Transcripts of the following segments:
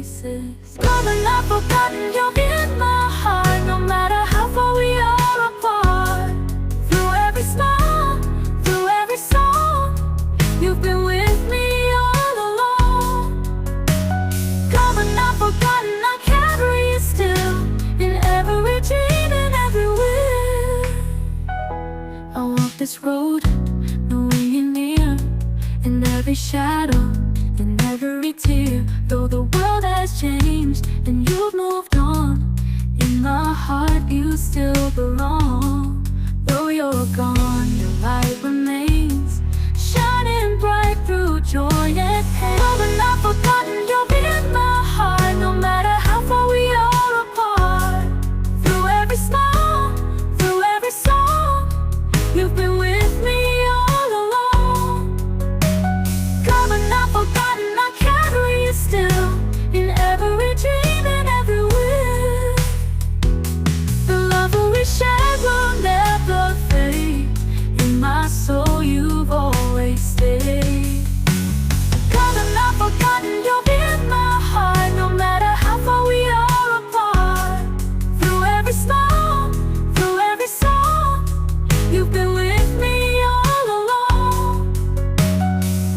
places. Come and not forgotten, you're in my heart, no matter how far we are apart. Through every smile, through every song, you've been with me all along. Come and not forgotten, I carry you still, in every dream and everywhere. I walk this road, knowing you're near, in every shadow, in every tear. Though the world has changed and you've moved on, in my heart you still belong. Though you're gone, your light remains, shining bright through joy and pain. Come and not forgotten, you're in my heart, no matter how far we are apart. Through every smile, through every song, you've been with me all along. Come and not forgotten, I carry you still, in every dream and everywhere. The love we shared will never fade, in my soul you've always stayed. Come and not forgotten, you're in my heart, no matter how far we are apart. Through every smile, through every song, you've been with me all along.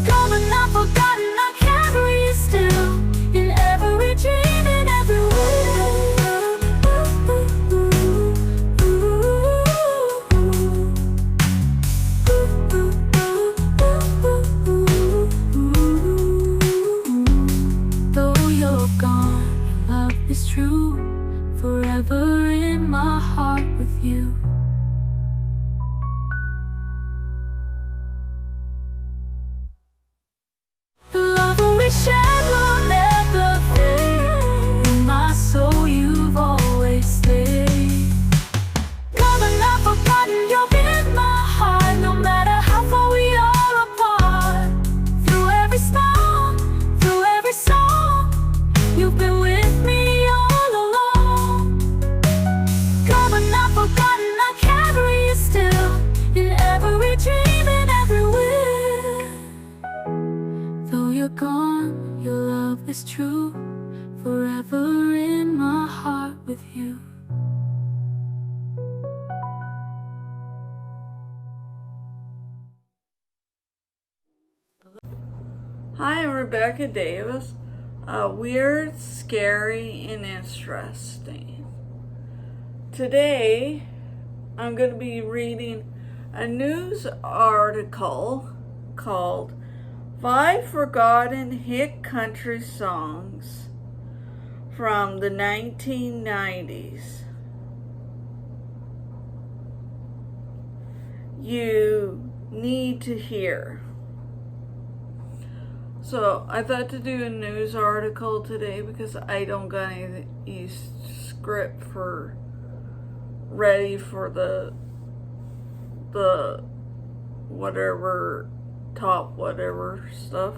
Come and not forgotten, I carry you still, in every dream and everywhere. Though you're gone, your love is true, forever in my heart with you. The love we shared will never fade, in my soul you've always stayed. Come and not forgotten, you're in my heart, no matter how far we are apart. Through every smile, through every song, you've been with me all along. Come and not forgotten, I carry you still, in every dream and everywhere. Though you're gone, your love is true, forever in my heart with you. Hi, I'm Rebecca Davis. Weird, scary, and interesting. Today, I'm going to be reading a news article called 5 Forgotten Hit Country Songs from the 1990s. You need to hear. So I thought to do a news article today because I don't got any script ready for the whatever top whatever stuff.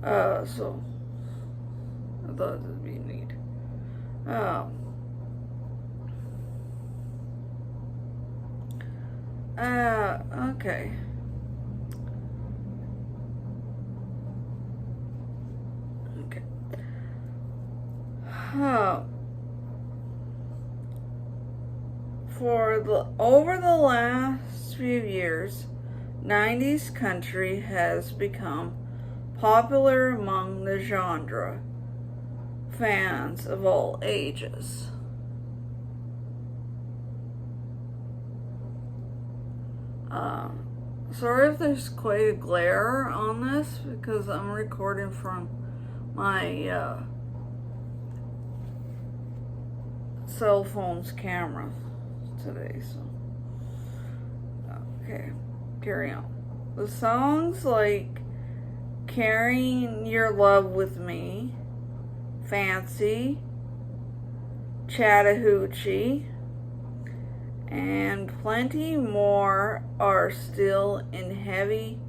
So I thought it'd be neat. Okay. Over the last few years, 90s country has become popular among the genre fans of all ages. Sorry if there's quite a glare on this because I'm recording from my cell phone's camera today, so okay, carry on. The songs like Carrying Your Love With Me, Fancy, Chattahoochee, and plenty more are still in heavy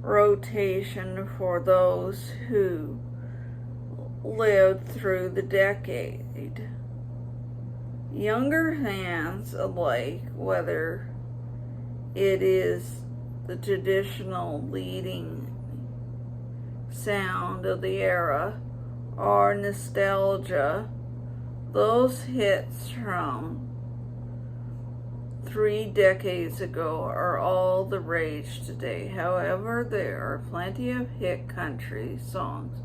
rotation for those who lived through the decade. Younger fans alike, whether it is the traditional leading sound of the era are nostalgia. Those hits from 3 decades ago are all the rage today. However, there are plenty of hit country songs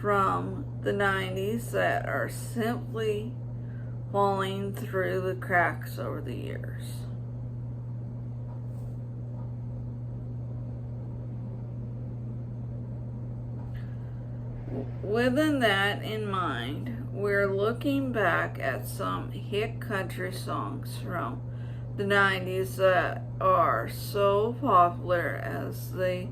from the 90s that are simply falling through the cracks over the years. Within that in mind, we're looking back at some hit country songs from the 90s that are so popular as they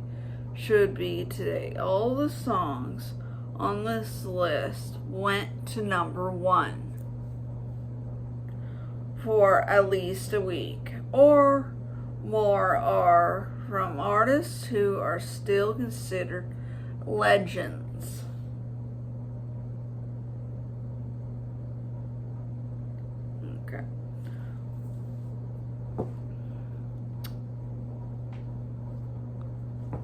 should be today. All the songs on this list went to number 1 for at least a week or more, are from artists who are still considered legends. Okay.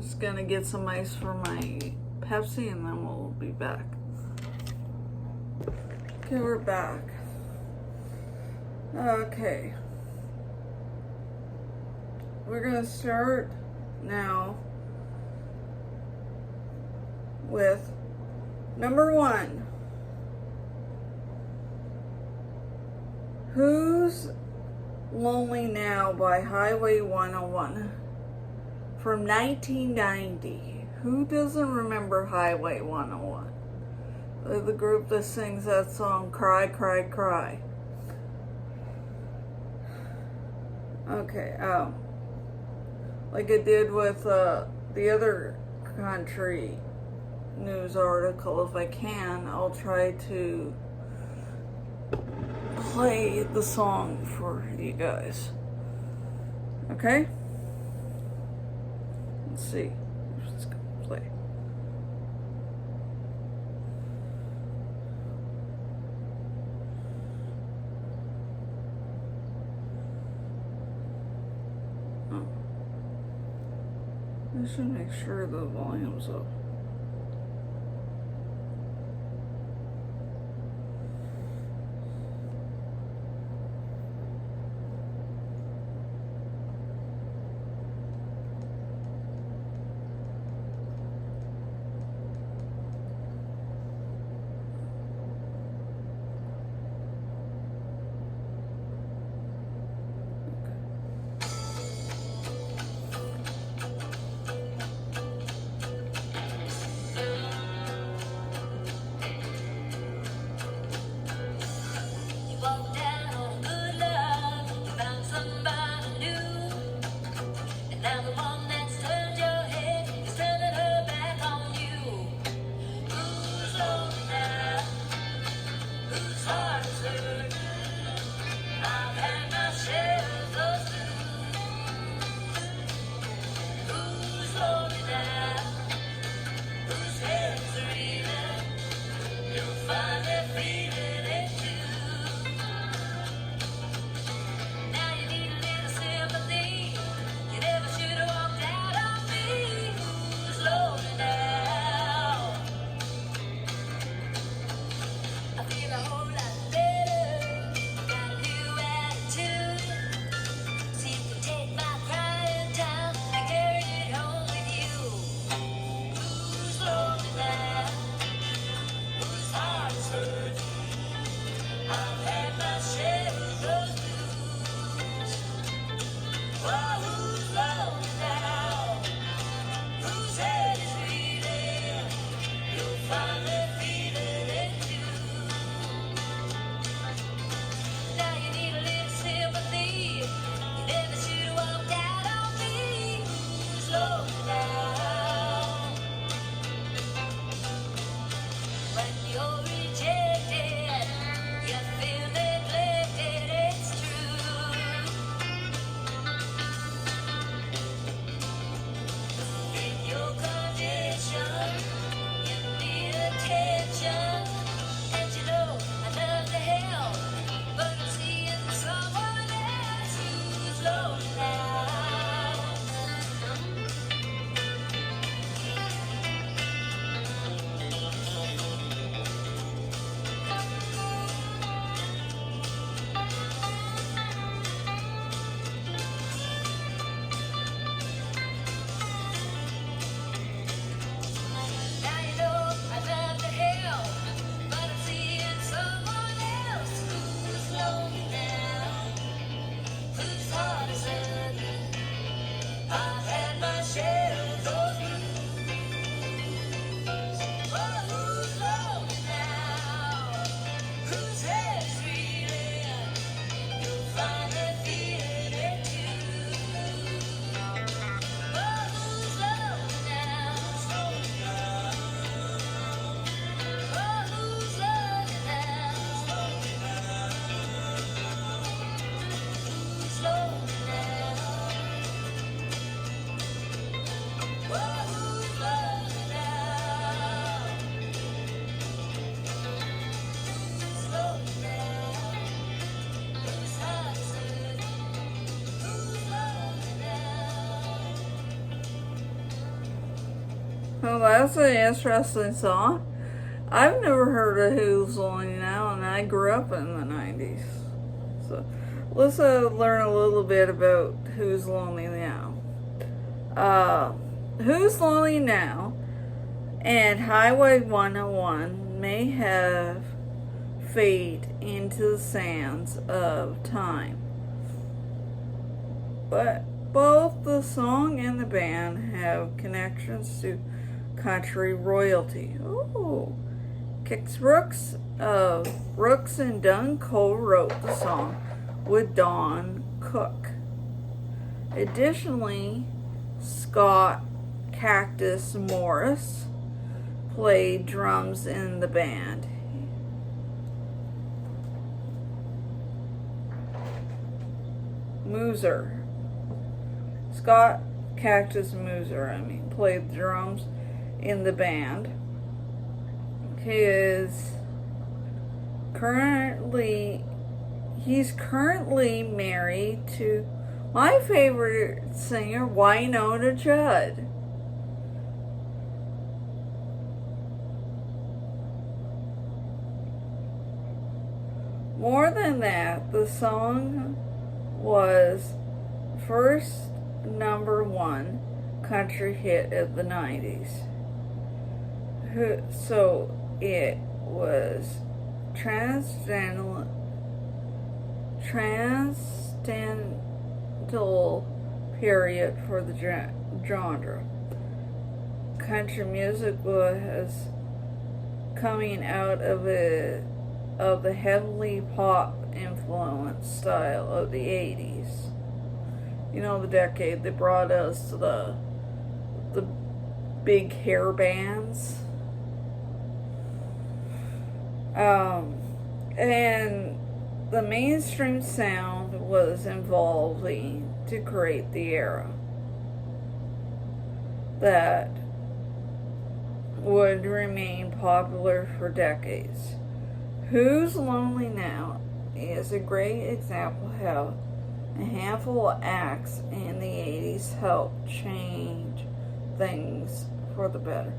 Just gonna get some ice for my Pepsi and then we'll be back. Okay, we're back. Okay. We're gonna start now with number 1. Who's Lonely Now by Highway 101 from 1990. Who doesn't remember Highway 101? They're the group that sings that song, Cry, Cry, Cry. Okay, like I did with the other country news article, if I can, I'll try to play the song for you guys. Okay? Let's see. It's gonna play. Oh. I should make sure the volume's up. Well, that's an interesting song. I've never heard of Who's Lonely Now, and I grew up in the 90s. So let's learn a little bit about Who's Lonely Now. Who's Lonely Now and Highway 101 may have fade into the sands of time, but both the song and the band have connections to country royalty. Ooh. Kix Brooks of Brooks and Dunn co-wrote the song with Don Cook. Additionally, Scott Cactus Morris played drums in the band. Scott Cactus Mooser, played drums in the band. He's currently married to my favorite singer, Wynonna Judd. More than that, the song was first #1 country hit of the 90s. So it was transcendental period for the genre. Country music was coming out of the heavily pop influenced style of the 80s. You know, the decade that brought us to the big hair bands. And the mainstream sound was evolving to create the era that would remain popular for decades. Who's Lonely Now is a great example how a handful of acts in the 80s helped change things for the better.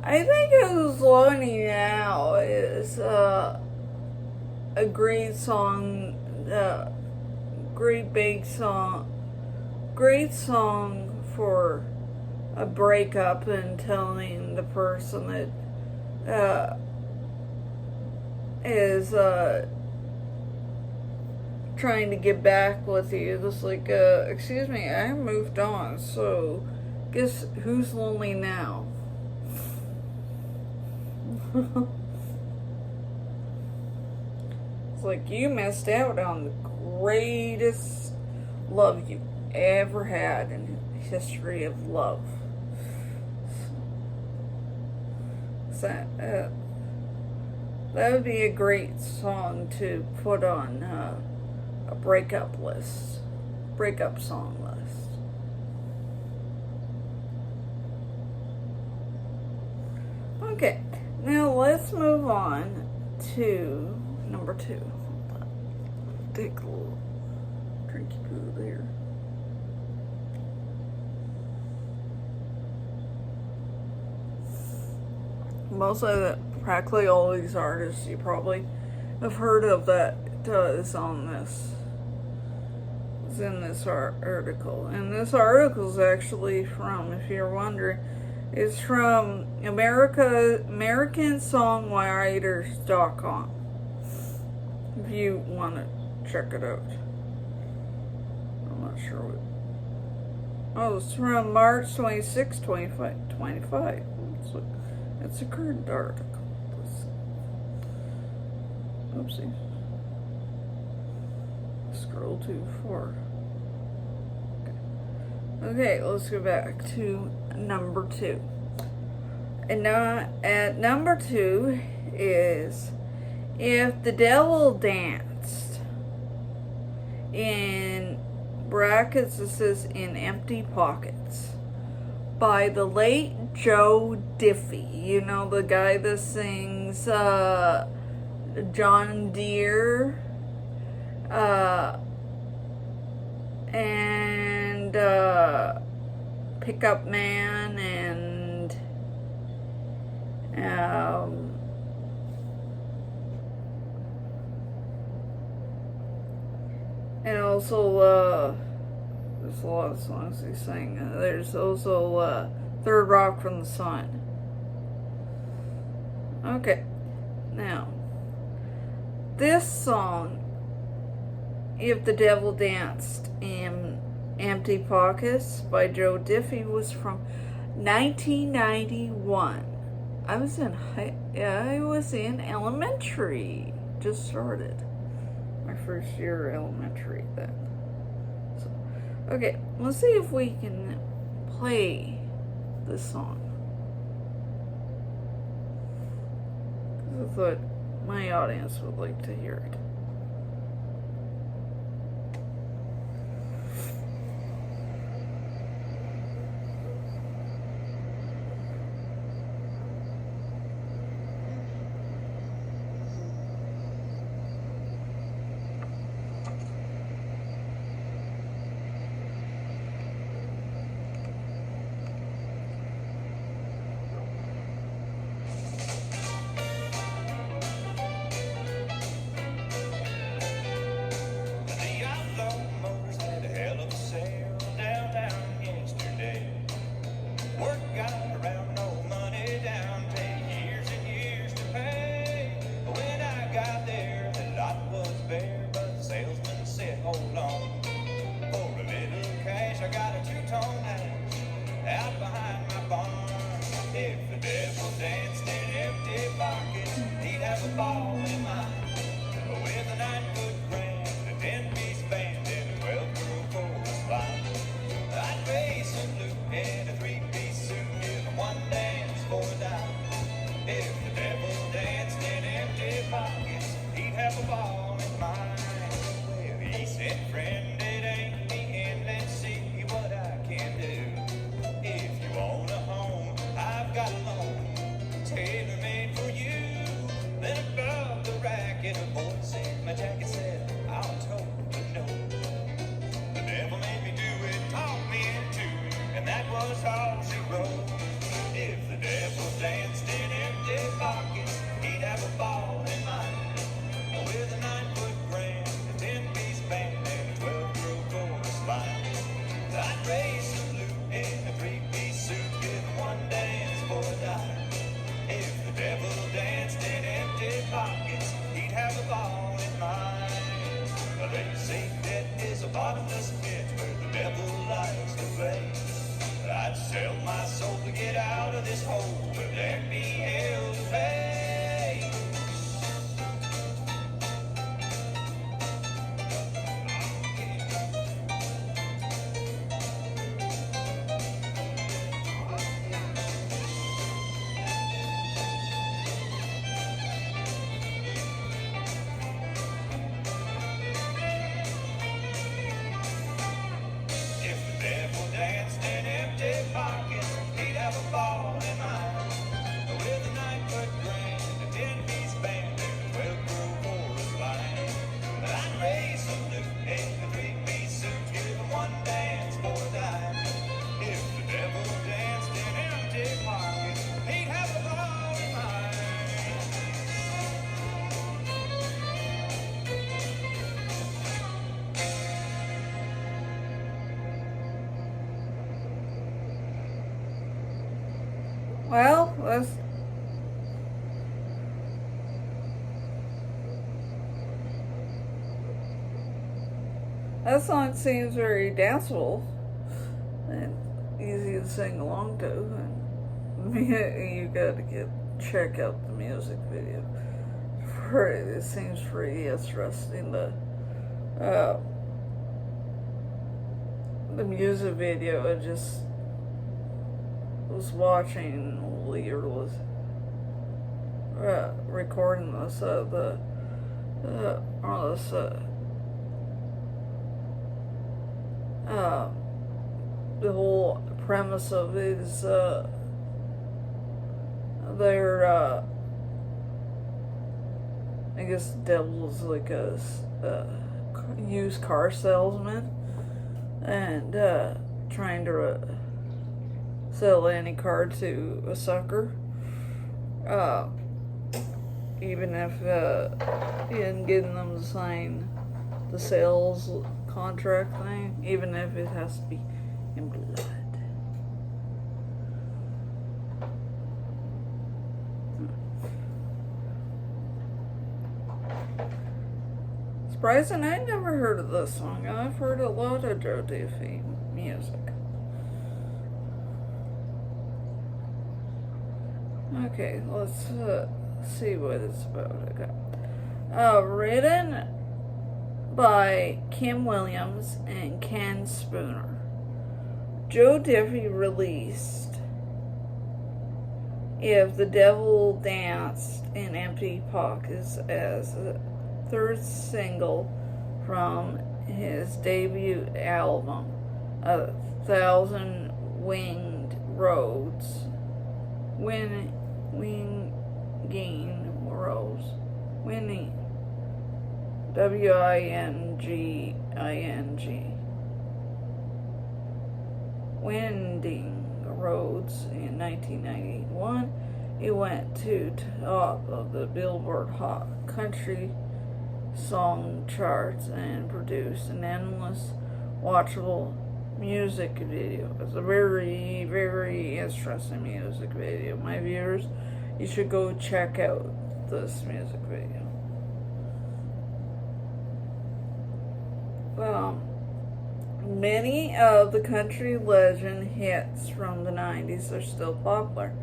I think Who's Lonely Now is a great song, great song for a breakup and telling the person that is trying to get back with you. Just like, excuse me, I moved on, so guess who's lonely now? It's like you missed out on the greatest love you ever had in the history of love. So, that would be a great song to put on a breakup song list. Okay, now let's move on to #2. Take a little drinky poo there. Practically all these artists you probably have heard of that is in this article. And this article is actually from, if you're wondering, it's from AmericanSongwriters.com. If you want to check it out. I'm not sure what. Oh, it's from March 26, 25. It's a current article. Oopsie. Scroll too far. Okay, let's go back to #2. And now at #2 is If the Devil Danced. In brackets, it says In Empty Pockets, by the late Joe Diffie. You know, the guy that sings John Deere and Pickup Man and Um, and also, there's a lot of songs he sang. There's also Third Rock from the Sun. Okay, now, this song, If the Devil Danced in Empty Pockets by Joe Diffie, was from 1991. I was in elementary. Just started my first year of elementary then. So, okay, let's see if we can play this song. I thought my audience would like to hear it. Well, that song seems very danceable and easy to sing along to, and you gotta check out the music video. It seems pretty interesting. The music video, I just was watching or was recording this the whole premise of it is they're I guess the devil's like a used car salesman and trying to sell any car to a sucker, Uh, even if in getting them to sign the sales contract thing, even if it has to be in blood. Surprising, I never heard of this song. I've heard a lot of Joe Diffie music. Okay, let's see what it's about. Okay. Written by Kim Williams and Ken Spooner. Joe Diffie released If the Devil Danced in Empty Pockets as a third single from his debut album, A Thousand Winged Roads. Winging Rose. Winning. Winging. Winding Roads in 1991. It went to top of the Billboard Hot Country Song charts and produced an endless watchable music video. It's a very, very interesting music video. My viewers, you should go check out this music video. Many of the country legend hits from the 90s are still popular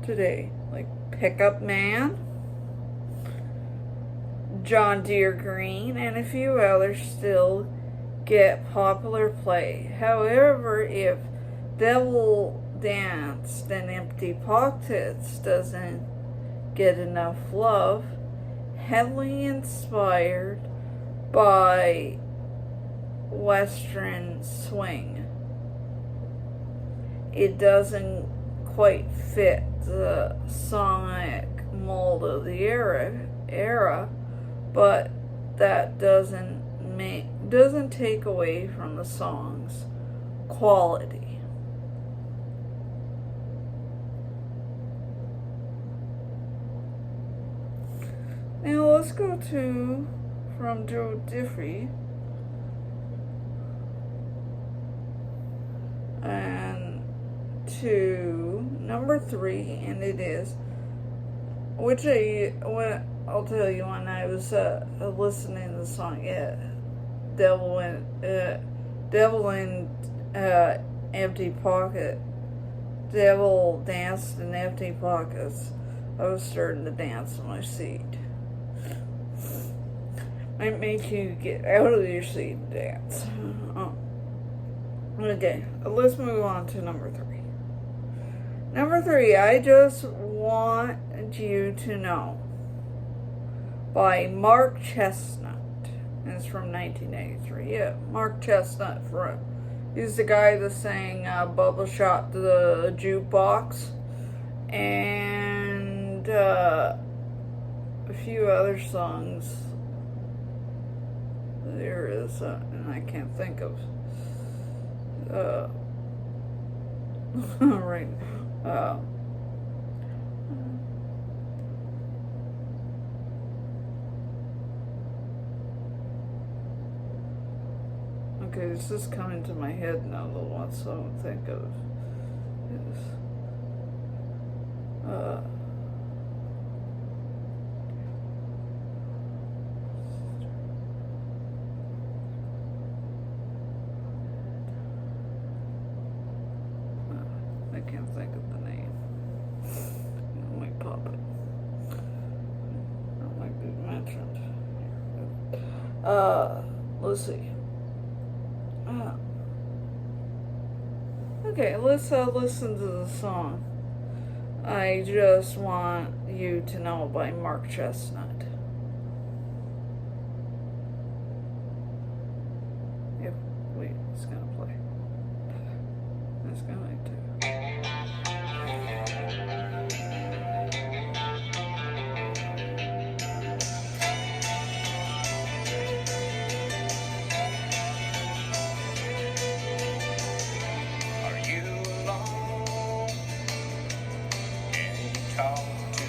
today, like Pickup Man, John Deere Green, and a few others still get popular play. However, if Devil Danced in Empty Pockets doesn't get enough love, heavily inspired by Western swing, it doesn't quite fit the sonic mold of the era, but that doesn't take away from the song's quality. Now let's go to from Joe Diffie and to number 3, and it is, which I'll tell you when I was listening to the song, Devil in Empty Pocket, Devil Danced in Empty Pockets. I was starting to dance in my seat. Might make you get out of your seat and dance. Okay, let's move on to number 3. Number 3, I Just Want You to Know by Mark Chestnut. And it's from 1983. Yeah, Mark Chestnut. He's the guy that sang Bubba Shot the Jukebox. And a few other songs. There is, and I can't think of right. Okay, it's just coming to my head now. The ones I don't think of is I can't think of the name. Let me pop it. That might be mentioned. Let's see. Okay, let's listen to the song I Just Want You to Know by Mark Chestnut. Yep, wait, it's gonna play. It's going to. Are you alone? Can you talk to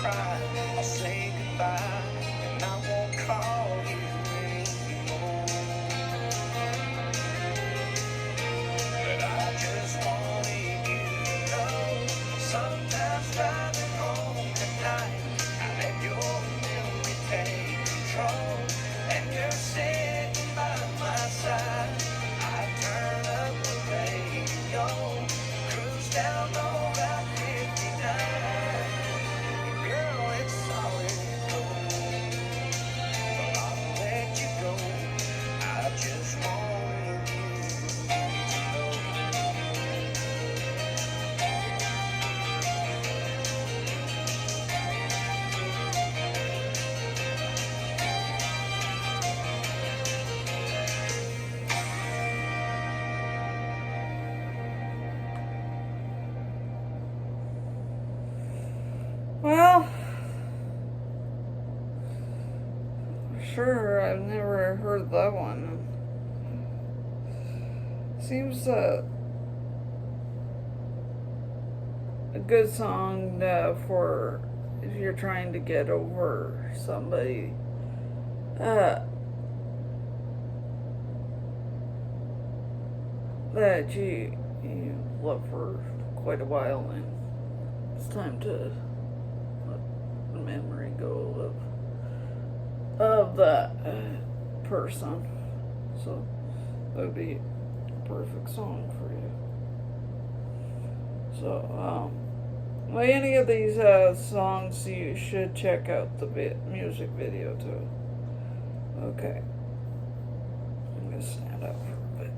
cry, I'll say goodbye, and I won't call you anymore. But I just wanted you to know, sometimes driving home at night, I let your memory take control, and you're sitting by my side. I turn up the radio, cruise down on Route 59. Girl, it's solid gold, but I'll let you go. I just wanted you to know. Well, sure, I've never heard that one. Seems a good song for if you're trying to get over somebody that you love for quite a while, and it's time to let the memory go of that person. So that would be a perfect song for you. So like any of these songs, you should check out the music video too. Okay, I'm gonna stand up for a bit.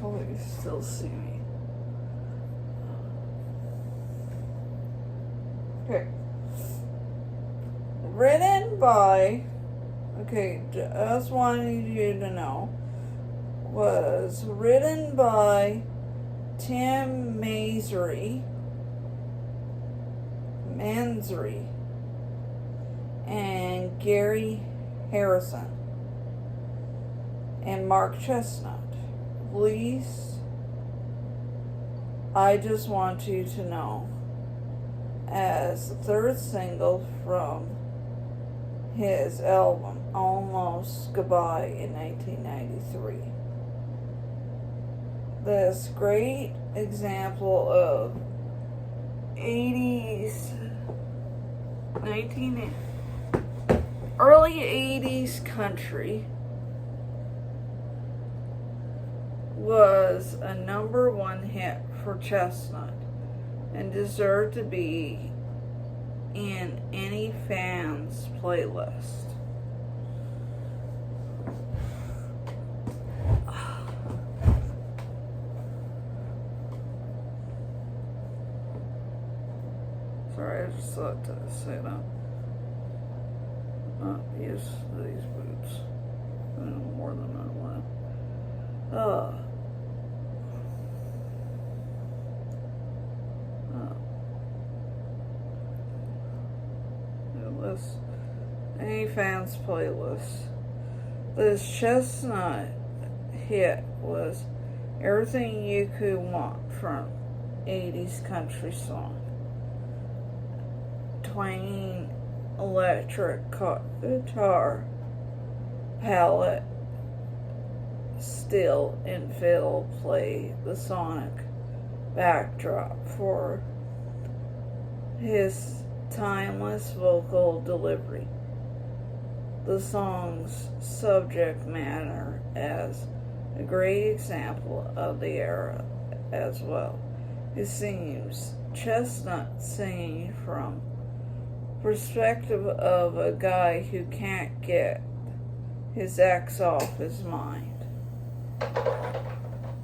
Hopefully you still see me. Okay. Written by, okay, just wanted you to know, was written by Tim Manzeri and Gary Harrison and Mark Chestnut. Released I Just Want You to Know as the third single from his album Almost Goodbye in 1993. This great example of 80s, early 80s country was a #1 hit for Chestnut and deserved to be in any fan's playlist. Sorry, I just thought to say that. Not use these boots more than I want. This any fans playlist. This Chestnut hit was everything you could want from 80s country song. Twanging electric guitar, palette, steel and fiddle play the sonic backdrop for his timeless vocal delivery. The song's subject matter as a great example of the era as well. It seems Chestnut singing from perspective of a guy who can't get his ex off his mind,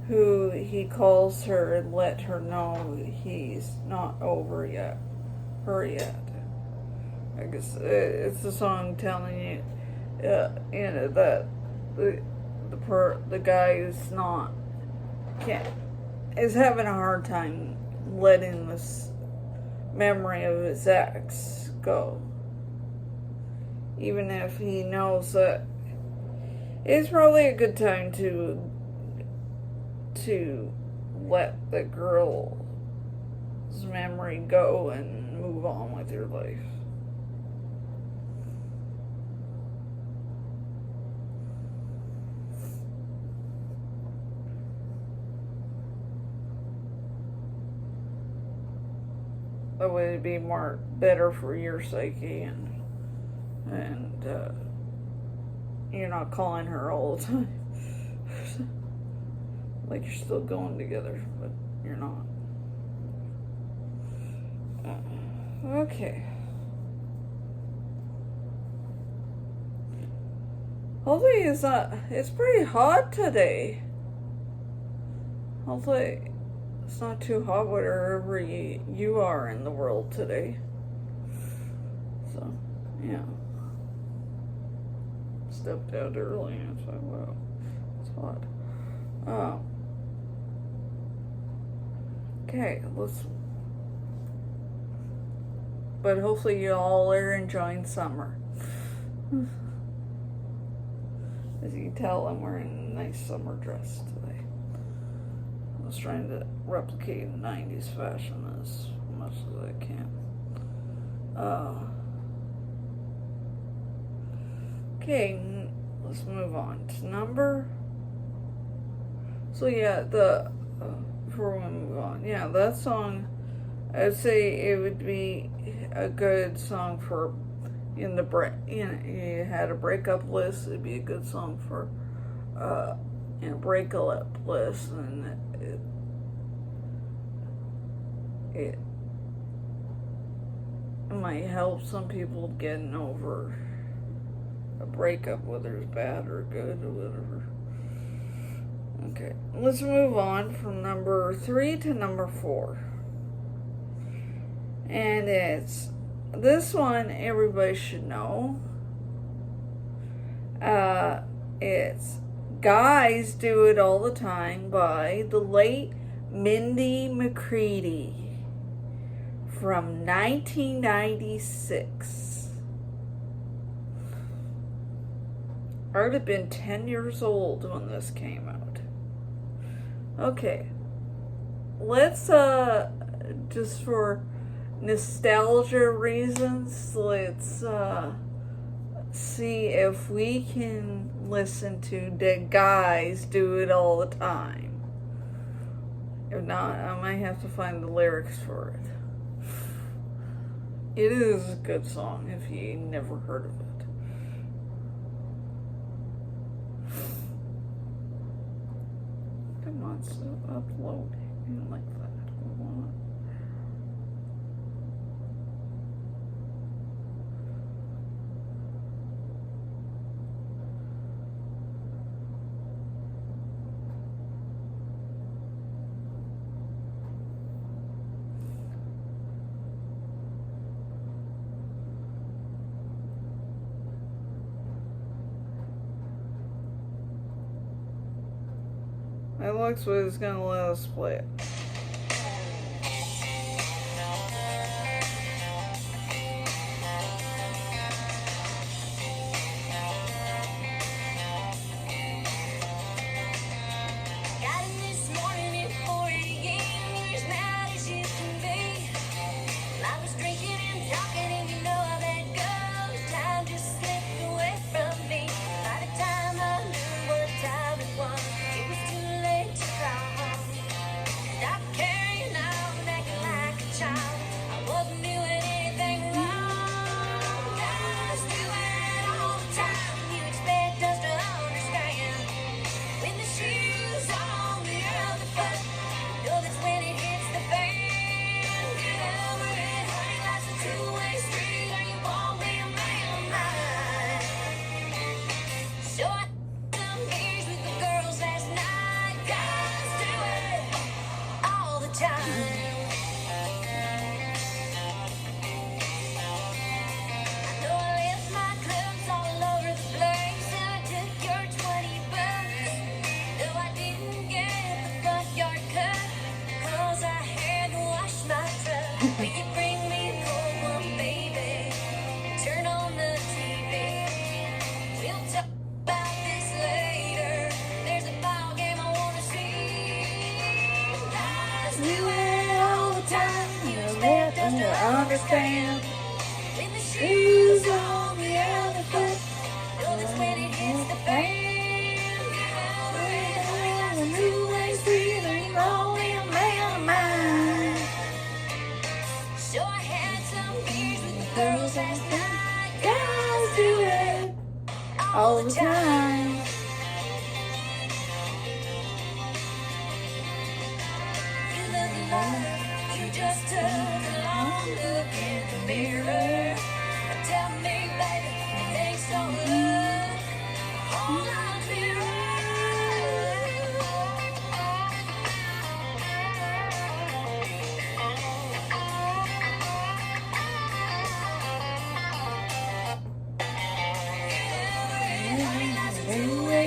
who he calls her and let her know he's not over her yet. I guess it's a song telling you, that the guy is having a hard time letting this memory of his ex go, even if he knows that it's probably a good time to let the girl's memory go and move on with your life. That would be better for your psyche, and you're not calling her all the time. Like you're still going together, but you're not. Okay. Hopefully it's pretty hot today. Hopefully it's not too hot wherever you are in the world today. So, yeah. Stepped out early and I thought, wow, it's hot. Okay, but hopefully you all are enjoying summer. As you can tell, I'm wearing a nice summer dress today. I was trying to replicate 90s fashion as much as I can. Okay, let's move on to number. So yeah, before we move on, yeah, that song, I'd say it would be a good song for you had a breakup list. It'd be a good song for breakup list, and it might help some people getting over a breakup, whether it's bad or good or whatever. Okay, let's move on from number 3 to number 4. And this one everybody should know. It's Guys Do It All the Time by the late Mindy McCready from 1996. I would have been 10 years old when this came out. Okay, let's just for nostalgia reasons, let's see if we can listen to The Guys Do It All the Time. If not, I might have to find the lyrics for it. It is a good song if you never heard of it. Come on, so upload like that. Come on. It looks like it's gonna let us play it. understand. Shoes on the other foot. Know that's when it hits the fan. The new way street ain't only a man of mine. So I had some beers with the girls last night. Guys do it all the time. You look like you just took a long look in the mirror. Tell me, baby, it ain't so good. Hold on,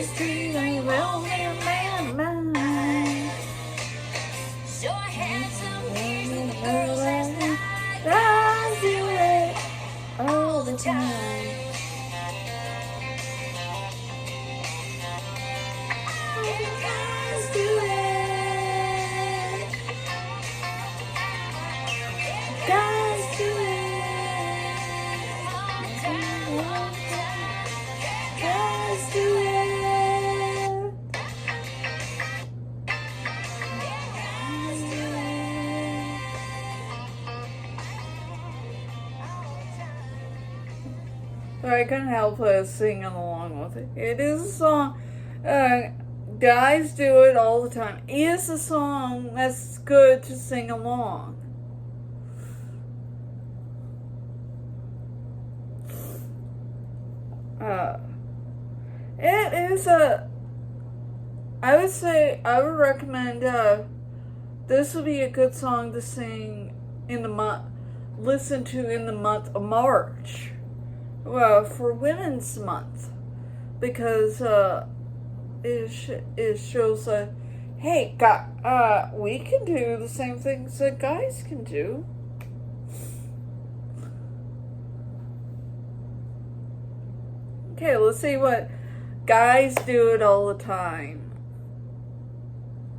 street ain't only a man of mine. So I had some beers with the girls last night. Guys do it all the time. Guys do it. Guys do it all the time. Guys do it. So I couldn't help but singing along with it. It is a song, guys do it all the time. It is a song that's good to sing along. It is I would recommend, this would be a good song to sing listen to in the month of March. Well, for Women's Month, because it shows that, hey, we can do the same things that guys can do. Okay, let's see what Guys Do It All the Time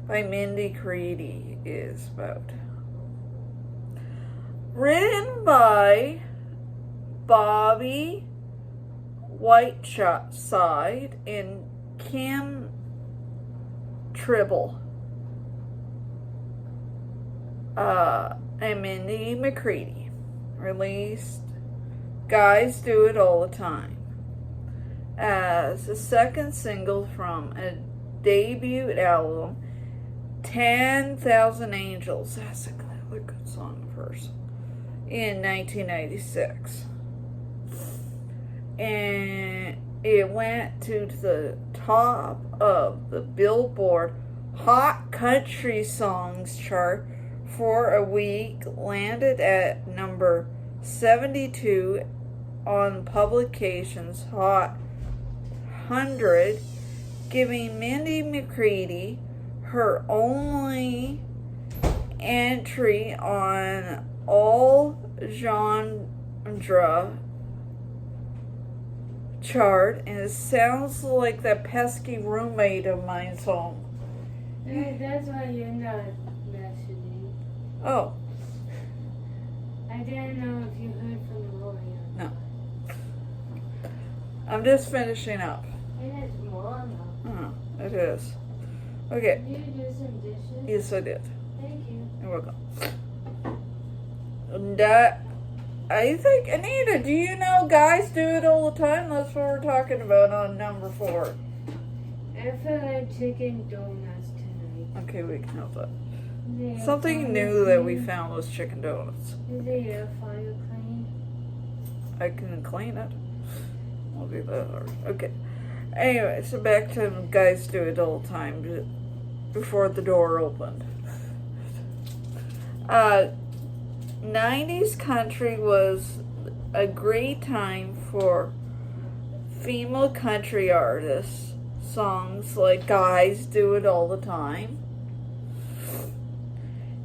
by Mindy Creedy is about. Written by Bobby Whiteside and Kim Tribble and Mindy McCready. Released Guys Do It All the Time as the second single from a debut album, 10,000 Angels. That's a good song first. In 1996. And it went to the top of the Billboard Hot Country Songs chart for a week, landed at number 72 on Publications Hot 100, giving Mindy McCready her only entry on all genre chart, and it sounds like that pesky roommate of mine's home. That's why you're not messaging. Oh. I didn't know if you heard from the lawyer. No. I'm just finishing up. It is more now. It is. Okay. Did you do some dishes? Yes, I did. Thank you. You're welcome. And I think, Anita, do you know Guys Do It All the Time? That's what we're talking about on number 4. I feel like chicken donuts tonight. Okay, we can help that. Is the Something air new fryer that we clean? found was chicken donuts. Is the air fryer clean? I can clean it. I'll do that hard. Okay. Anyway, so back to Guys Do It All the Time before the door opened. 90s country was a great time for female country artists. Songs like Guys Do It All the Time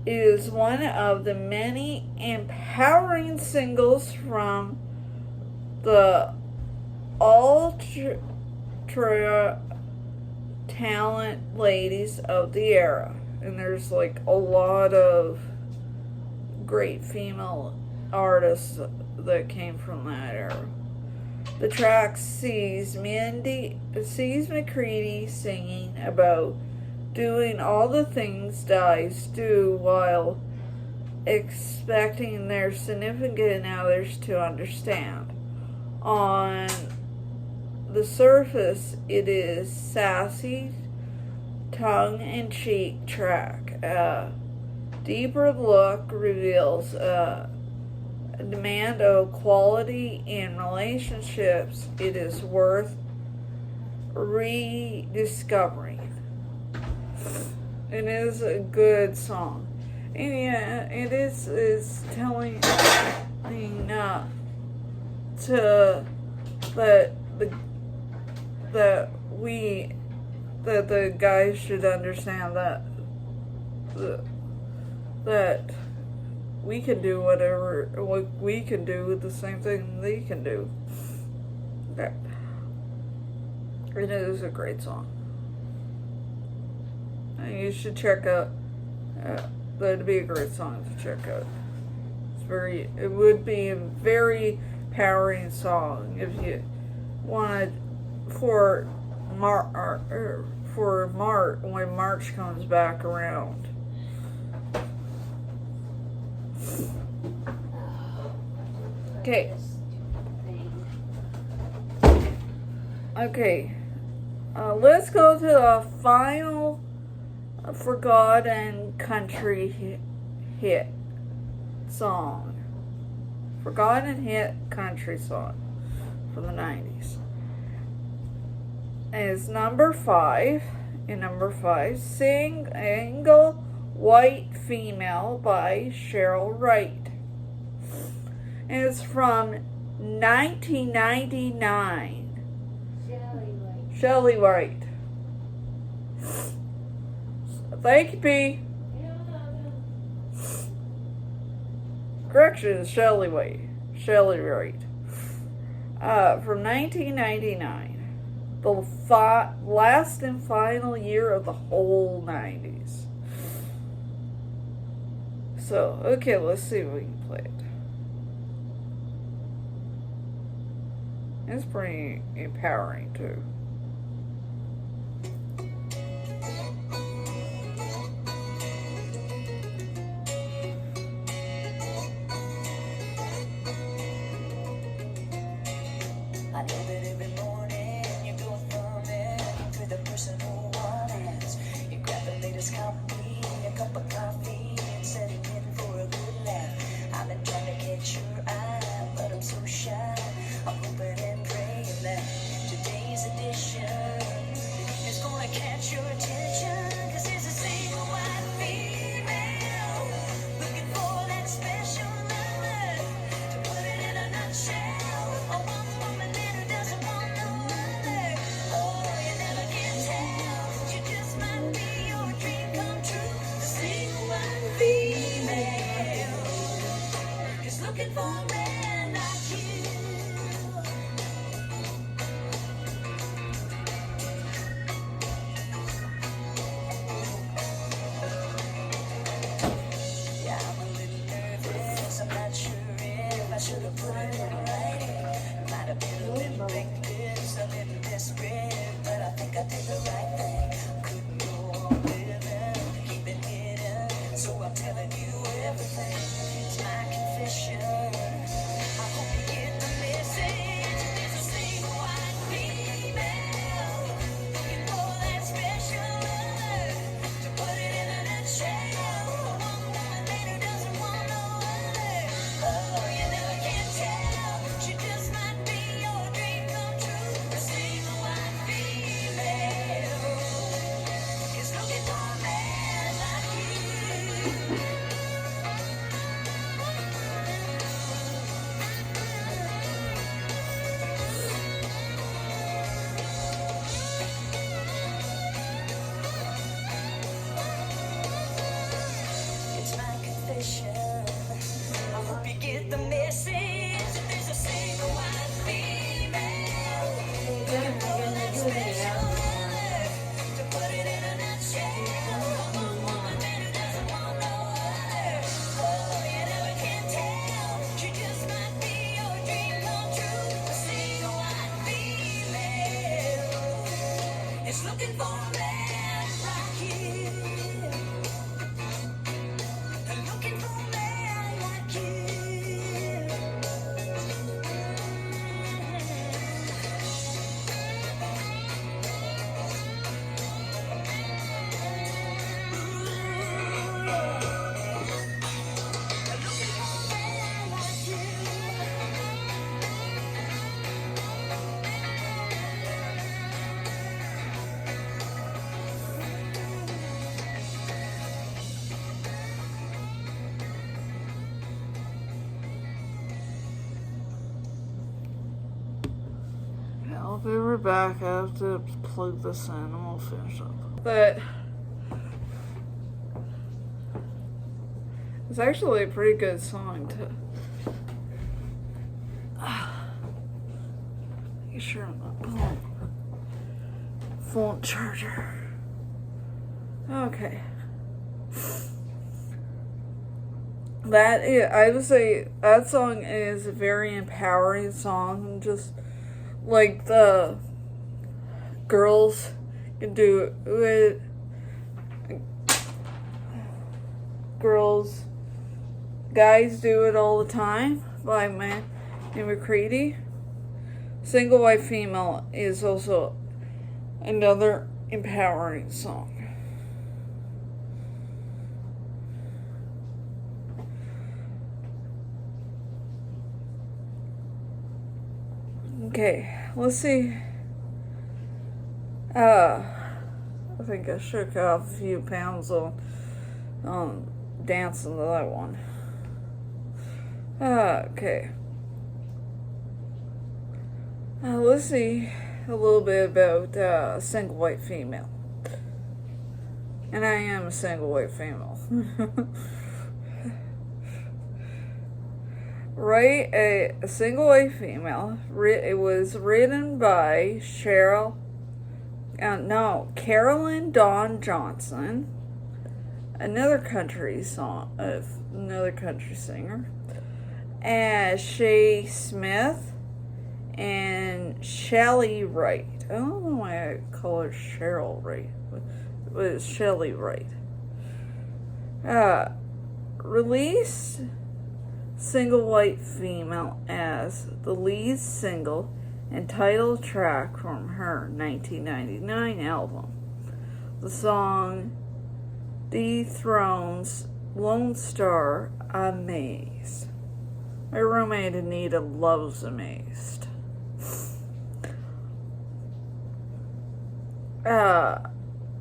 is one of the many empowering singles from the ultra talent ladies of the era. And there's like a lot of great female artists that came from that era. The track sees McCready singing about doing all the things guys do while expecting their significant others to understand. On the surface, it is sassy, tongue-in-cheek track. A deeper look reveals a demand of quality in relationships it is worth rediscovering. It is a good song. And yeah, it is telling to that the guys should understand that we can do what we can do with the same thing they can do. Okay. It is a great song. And you should check out. That'd be a great song to check out. It would be a very powering song if you wanted for March when March comes back around. Okay. Okay. Let's go to the final forgotten country hit song. Forgotten hit country song from the 90s. And it's number 5. In number 5, Single White Female by Cheryl Wright. And it's from 1999. Shelley Wright. Thank you, P. Correction, Shelley Wright. From 1999. The last and final year of the whole 90s. So, okay, let's see if we can play it. It's pretty empowering, too. I know that every morning you go from it to the person who wants. You grab the latest copy, a cup of coffee, and setting in for a good laugh. I've been trying to catch your eye, but I'm so shy. I'm hoping and praying that today's edition is gonna catch your attention. 'Cause there's a single white female looking for that special lover to put it in a nutshell. A one woman and who doesn't want no other. Oh, you never can tell. She just might be your dream come true. The single be right back. I have to plug this in and we'll finish up. But it's actually a pretty good song to make sure I'm not pulling phone charger. Okay. I would say that song is a very empowering song. Just like the girls can do it. Guys do it all the time by Man and McCready. Single White Female is also another empowering song. Okay, let's see. I think I shook off a few pounds on dancing to that one. Okay. Let's see a little bit about single white female. And I am a single white female. Right, a single white female. It was written by Carolyn Dawn Johnson, another country singer, and Shay Smith and Shelley Wright. I don't know why I call her Cheryl Wright, but it was Shelley Wright. Released Single White Female as the lead single and title track from her 1999 album. The song dethrones Lone Star Amazed. My roommate Anita loves Amazed.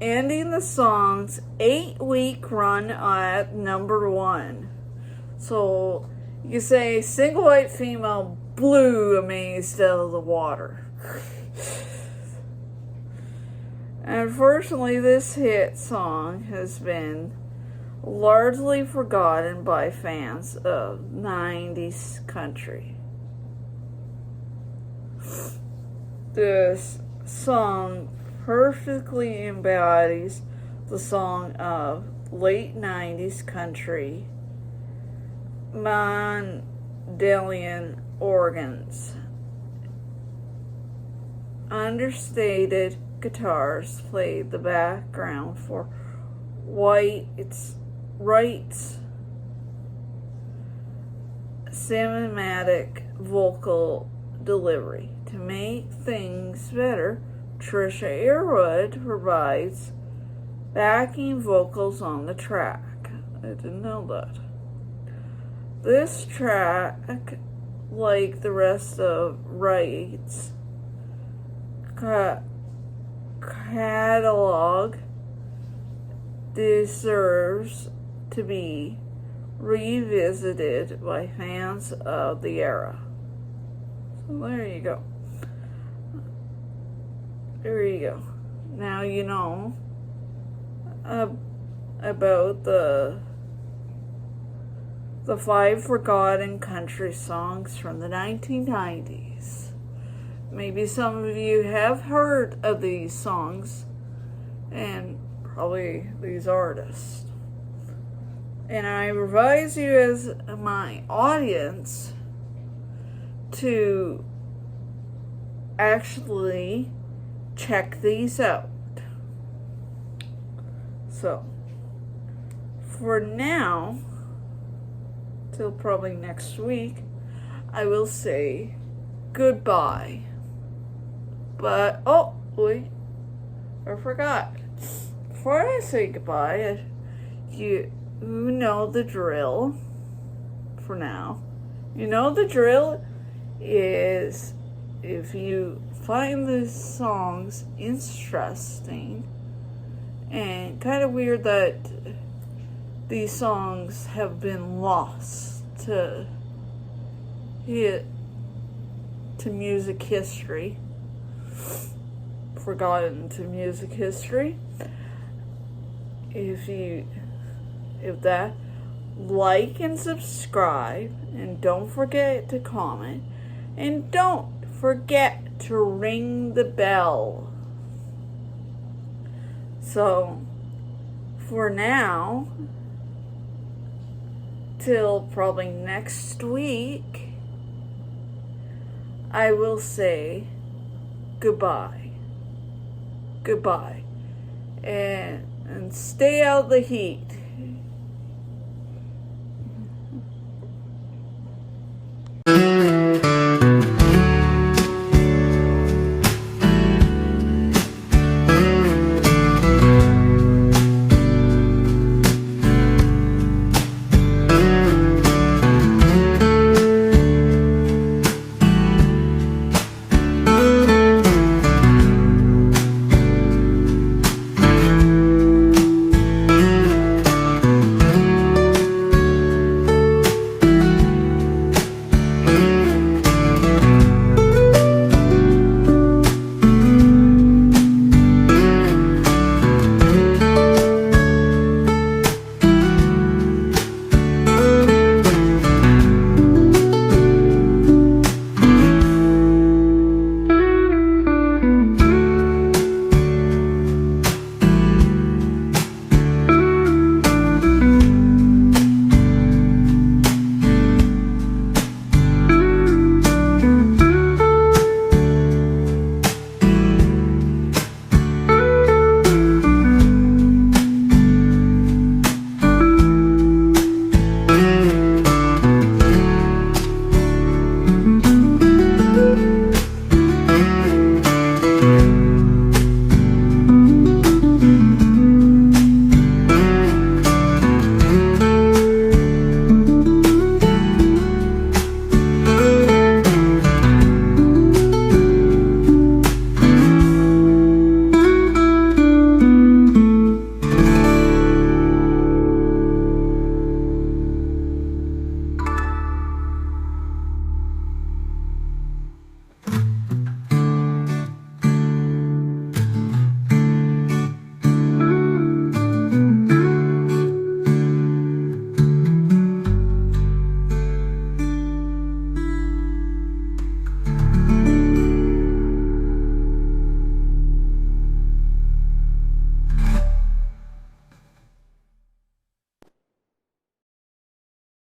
Ending the song's 8-week run at #1. So you say Single White Female blew Amazed out of the water. Unfortunately, this hit song has been largely forgotten by fans of 90s country. This song perfectly embodies the song of late 90s country Mondalian organs. Understated guitars played the background for Wright's cinematic vocal delivery. To make things better, Trisha Yearwood provides backing vocals on the track. I didn't know that. This track, like the rest of Wright's catalog, deserves to be revisited by fans of the era. So there you go. There you go. Now you know about the 5 forgotten country songs from the 1990s. Maybe some of you have heard of these songs and probably these artists. And I advise you as my audience to actually check these out. So, for now, till probably next week, I will say goodbye. But, oh, wait, I forgot. Before I say goodbye, you know the drill for now. You know the drill is if you find the songs interesting and kind of weird that these songs have been lost to music history, forgotten to music history. If that, like and subscribe, and don't forget to comment, and don't forget to ring the bell. So, for now, till probably next week, I will say goodbye. Goodbye. And stay out of the heat.